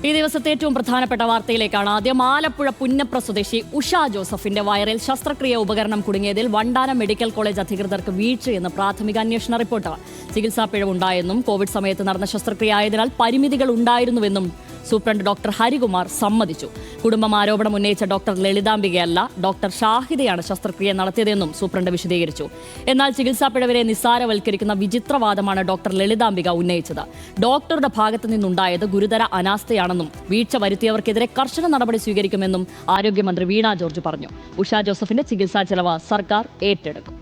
ഈ ദിവസത്തെ ഏറ്റവും പ്രധാനപ്പെട്ട വാർത്തയിലേക്കാണ് ആദ്യം. ആലപ്പുഴ പുന്നപ്ര സ്വദേശി ഉഷ ജോസഫിന്റെ വയറിൽ ശസ്ത്രക്രിയ ഉപകരണം കുടുങ്ങിയതിൽ വണ്ടാനം മെഡിക്കൽ കോളേജ് അധികൃതർക്ക് വീഴ്ചയെന്ന് പ്രാഥമിക അന്വേഷണ റിപ്പോർട്ട്. ചികിത്സാ പിഴവുണ്ടായെന്നും കോവിഡ് സമയത്ത് നടന്ന ശസ്ത്രക്രിയ ആയതിനാൽ പരിമിതികൾ ഉണ്ടായിരുന്നുവെന്നും സൂപ്രണ്ട് ഡോക്ടർ ഹരികുമാർ സമ്മതിച്ചു. കുടുംബം ആരോപണം ഉന്നയിച്ച ഡോക്ടർ ലളിതാംബികയല്ല, ഡോക്ടർ ഷാഹിദയാണ് ശസ്ത്രക്രിയ നടത്തിയതെന്നും സൂപ്രണ്ട് വിശദീകരിച്ചു. എന്നാൽ ചികിത്സാ പിഴവിനെ നിസ്സാരവൽക്കരിക്കുന്ന വിചിത്രവാദമാണ് ഡോക്ടർ ലളിതാംബിക ഉന്നയിച്ചത്. ഡോക്ടറുടെ ഭാഗത്തു നിന്നുണ്ടായത് ഗുരുതര അനാസ്ഥയാണെന്നും വീഴ്ച വരുത്തിയവർക്കെതിരെ കർശന നടപടി സ്വീകരിക്കുമെന്നും ആരോഗ്യമന്ത്രി വീണ ജോർജ് പറഞ്ഞു. ഉഷ ജോസഫിന്റെ ചികിത്സാ ചെലവ് സർക്കാർ ഏറ്റെടുക്കും.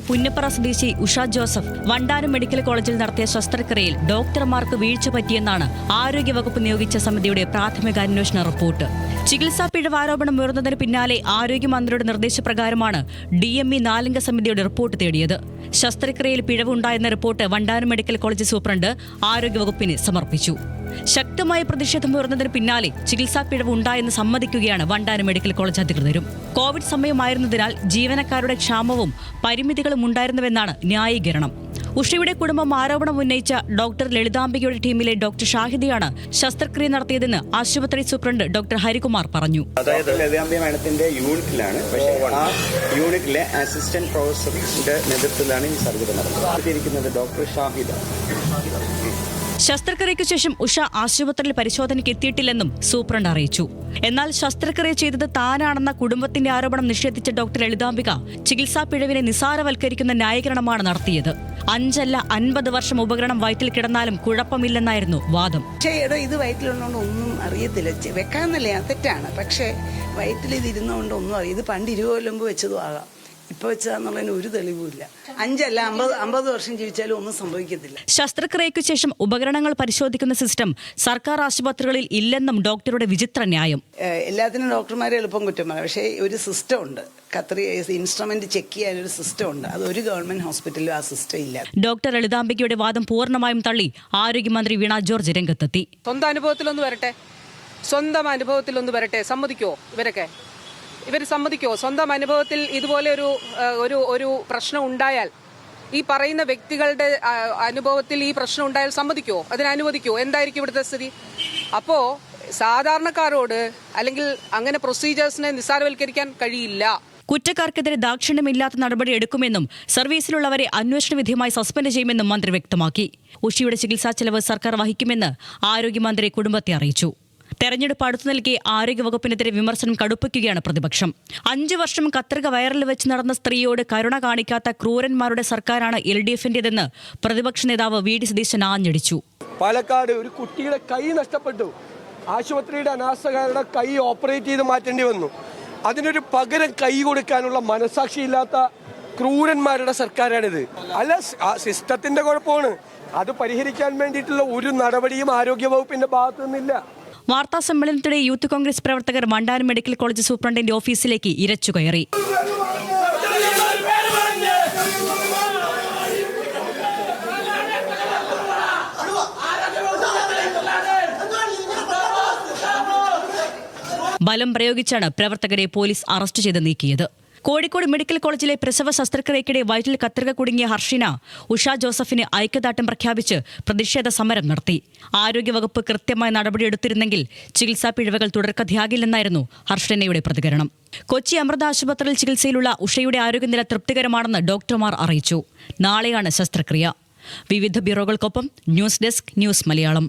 പുന്നപ്ര സ്വദേശി ഉഷ ജോസഫ് വണ്ടാനം മെഡിക്കൽ കോളേജിൽ നടത്തിയ ശസ്ത്രക്രിയയിൽ ഡോക്ടർമാർക്ക് വീഴ്ച പറ്റിയെന്നാണ് ആരോഗ്യവകുപ്പ് നിയോഗിച്ച സമിതിയുടെ പ്രാഥമിക അന്വേഷണ റിപ്പോർട്ട്. ചികിത്സാ പിഴവ് ആരോപണം ഉയർന്നതിന് പിന്നാലെ ആരോഗ്യമന്ത്രിയുടെ നിർദ്ദേശപ്രകാരമാണ് DME 4 സമിതിയുടെ റിപ്പോർട്ട് തേടിയത്. ശസ്ത്രക്രിയയിൽ പിഴവുണ്ടായെന്ന report Vandanam medical college superintendent ആരോഗ്യവകുപ്പിന് സമർപ്പിച്ചു. ശക്തമായ പ്രതിഷേധം ഉയർന്നതിന് പിന്നാലെ ചികിത്സാ പിഴവ് ഉണ്ടായെന്ന് സമ്മതിക്കുകയാണ് വണ്ടാനം മെഡിക്കൽ കോളേജ് അധികൃതരും. കോവിഡ് സമയമായിരുന്നതിനാൽ ജീവനക്കാരുടെ ക്ഷാമവും പരിമിതികളും ഉണ്ടായിരുന്നുവെന്നാണ് ന്യായീകരണം. ഉഷയുടെ കുടുംബം ആരോപണം ഉന്നയിച്ച ഡോക്ടർ ലളിതാംബികയുടെ ടീമിലെ ഡോക്ടർ ഷാഹിദയാണ് ശസ്ത്രക്രിയ നടത്തിയതെന്ന് ആശുപത്രി സൂപ്രണ്ട് ഡോക്ടർ ഹരികുമാർ പറഞ്ഞു. അതായത് ലളിതാംബിക മാഡത്തിന്റെ യൂണിറ്റിലാണ്, പക്ഷേ ആ യൂണിറ്റിലെ അസിസ്റ്റന്റ് പ്രൊഫസറിന്റെ നേതൃത്വത്തിലാണ് ഈ സർജറി നടന്നത്. ഡോക്ടർ ഷാഹിദ. ശസ്ത്രക്രിയയ്ക്ക് ശേഷം ഉഷ ആശുപത്രിയിൽ പരിശോധനയ്ക്ക് എത്തിയിട്ടില്ലെന്നും സൂപ്രണ്ട് അറിയിച്ചു. എന്നാൽ ശസ്ത്രക്രിയ ചെയ്തത് താനാണെന്ന കുടുംബത്തിന്റെ ആരോപണം നിഷേധിച്ച ഡോക്ടർ ലളിതാംബിക ചികിത്സാ പിഴവിനെ നിസാരവൽക്കരിക്കുന്ന ന്യായീകരണമാണ് നടത്തിയത്. 5 അല്ല 50 വർഷം ഉപകരണം വയറ്റിൽ കിടന്നാലും കുഴപ്പമില്ലെന്നായിരുന്നു വാദം. പക്ഷേ ഇത് വയറ്റിലുള്ളതുകൊണ്ട് ഒന്നും അറിയത്തില്ല, വെക്കാന്നല്ലേ തെറ്റാണ്. പക്ഷേ വയറ്റിൽ ഇത് ഇരുന്നുകൊണ്ട് ഒന്നും അറിയാം. ഇത് പണ്ട് 20 കൊല്ലം മുമ്പ് വെച്ചതും ആകാം, ഇപ്പൊ വെച്ചതാന്നുള്ളതിന് ഒരു തെളിവുമില്ല. 5 അല്ല 50 വർഷം ജീവിച്ചാലും ഒന്നും സംഭവിക്കത്തില്ല. ശസ്ത്രക്രിയയ്ക്കു ശേഷം ഉപകരണങ്ങൾ പരിശോധിക്കുന്ന സിസ്റ്റം സർക്കാർ ആശുപത്രികളിൽ ഇല്ലെന്നും ഡോക്ടറുടെ വിചിത്ര ന്യായം. എല്ലാത്തിനും ഡോക്ടർമാരെ എളുപ്പം കുറ്റം പറയാം, പക്ഷേ ഒരു സിസ്റ്റം ഉണ്ട്. ഇൻസ്ട്രുമെന്റ് ചെക്ക് ചെയ്യാൻ ഒരു സിസ്റ്റം ഉണ്ട്. അത് ഒരു ഗവൺമെന്റ് ഹോസ്പിറ്റലിലും ആ സിസ്റ്റം ഇല്ല. ഡോക്ടർ ലളിതാംബികയുടെ വാദം പൂർണ്ണമായും തള്ളി ആരോഗ്യമന്ത്രി വീണ ജോർജ് രംഗത്തെത്തി. സ്വന്തം അനുഭവത്തിലൊന്ന് വരട്ടെ. സമ്മതിക്കോ ഇവർ സമ്മതിക്കോ? സ്വന്തം അനുഭവത്തിൽ ഇതുപോലെ ഒരു പ്രശ്നം ഉണ്ടായാൽ, ഈ പറയുന്ന വ്യക്തികളുടെ അനുഭവത്തിൽ ഈ പ്രശ്നം ഉണ്ടായാൽ സമ്മതിക്കോ? അതിനനുവദിക്കോ? എന്തായിരിക്കും ഇവിടുത്തെ സ്ഥിതി? അപ്പോൾ സാധാരണക്കാരോട് അല്ലെങ്കിൽ അങ്ങനെ പ്രൊസീജിയേഴ്സിനെ നിസ്സാരവൽക്കരിക്കാൻ കഴിയില്ല. കുറ്റക്കാർക്കെതിരെ ദാക്ഷിണ്യമില്ലാത്ത നടപടി എടുക്കുമെന്നും സർവീസിലുള്ളവരെ അന്വേഷണ വിധേയമായി സസ്പെൻഡ് ചെയ്യുമെന്നും മന്ത്രി വ്യക്തമാക്കി. ഉഷയുടെ ചികിത്സാ ചെലവ് സർക്കാർ വഹിക്കുമെന്ന് ആരോഗ്യമന്ത്രി കുടുംബത്തെ അറിയിച്ചു. തെരഞ്ഞെടുപ്പ് അടുത്തു നിൽക്കെ ആരോഗ്യവകുപ്പിനെതിരെ വിമർശനം കടുപ്പിക്കുകയാണ് പ്രതിപക്ഷം. 5 വർഷം കത്രിക വയറിൽ വെച്ച് നടന്ന സ്ത്രീയോട് കരുണ കാണിക്കാത്ത ക്രൂരന്മാരുടെ സർക്കാരാണ് LDFന്റേതെന്ന് പ്രതിപക്ഷ നേതാവ് VD സതീശൻ ആഞ്ഞടിച്ചു. പാലക്കാട് ഒരു കുട്ടിയുടെ കൈ നഷ്ടപ്പെട്ടു. ആശുപത്രിയുടെ അനാസ്ഥകാരുടെ കൈ ഓപ്പറേറ്റ് ചെയ്ത് മാറ്റേണ്ടി വന്നു. അതിനൊരു പകരം കൈ കൊടുക്കാനുള്ള മനസാക്ഷിയില്ലാത്ത ക്രൂരന്മാരുടെ സർക്കാരാണിത്. അല്ല, സിസ്റ്റത്തിന്റെ കുഴപ്പമാണ്. അത് പരിഹരിക്കാൻ വേണ്ടിയിട്ടുള്ള ഒരു നടപടിയും ആരോഗ്യവകുപ്പിന്റെ ഭാഗത്തു നിന്നില്ല. വാർത്താ സമ്മേളനത്തിനിടെ യൂത്ത് കോൺഗ്രസ് പ്രവർത്തകർ വണ്ടാനം മെഡിക്കൽ കോളേജ് സൂപ്രണ്ടിന്റെ ഓഫീസിലേക്ക് ഇരച്ചുകയറി. ബലം പ്രയോഗിച്ചാണ് പ്രവർത്തകരെ പോലീസ് അറസ്റ്റ് ചെയ്ത് നീക്കിയത്. കോഴിക്കോട് മെഡിക്കൽ കോളേജിലെ പ്രസവ ശസ്ത്രക്രിയയ്ക്കിടെ വയറ്റിൽ കത്രിക കുടുങ്ങിയ ഹർഷിന ഉഷ ജോസഫിന് ഐക്യദാർഢ്യം പ്രഖ്യാപിച്ച് പ്രതിഷേധ സമരം നടത്തി. ആരോഗ്യവകുപ്പ് കൃത്യമായ നടപടിയെടുത്തിരുന്നെങ്കിൽ ചികിത്സാ പിഴവുകൾ തുടർക്കഥയാകില്ലെന്നായിരുന്നു ഹർഷിനയുടെ പ്രതികരണം. കൊച്ചി അമൃത ആശുപത്രിയിൽ ചികിത്സയിലുള്ള ഉഷയുടെ ആരോഗ്യനില തൃപ്തികരമാണെന്ന് ഡോക്ടർമാർ അറിയിച്ചു. നാളെയാണ് ശസ്ത്രക്രിയ. വിവിധ ബ്യൂറോകൾക്കൊപ്പം ന്യൂസ് ഡെസ്ക്, ന്യൂസ് മലയാളം.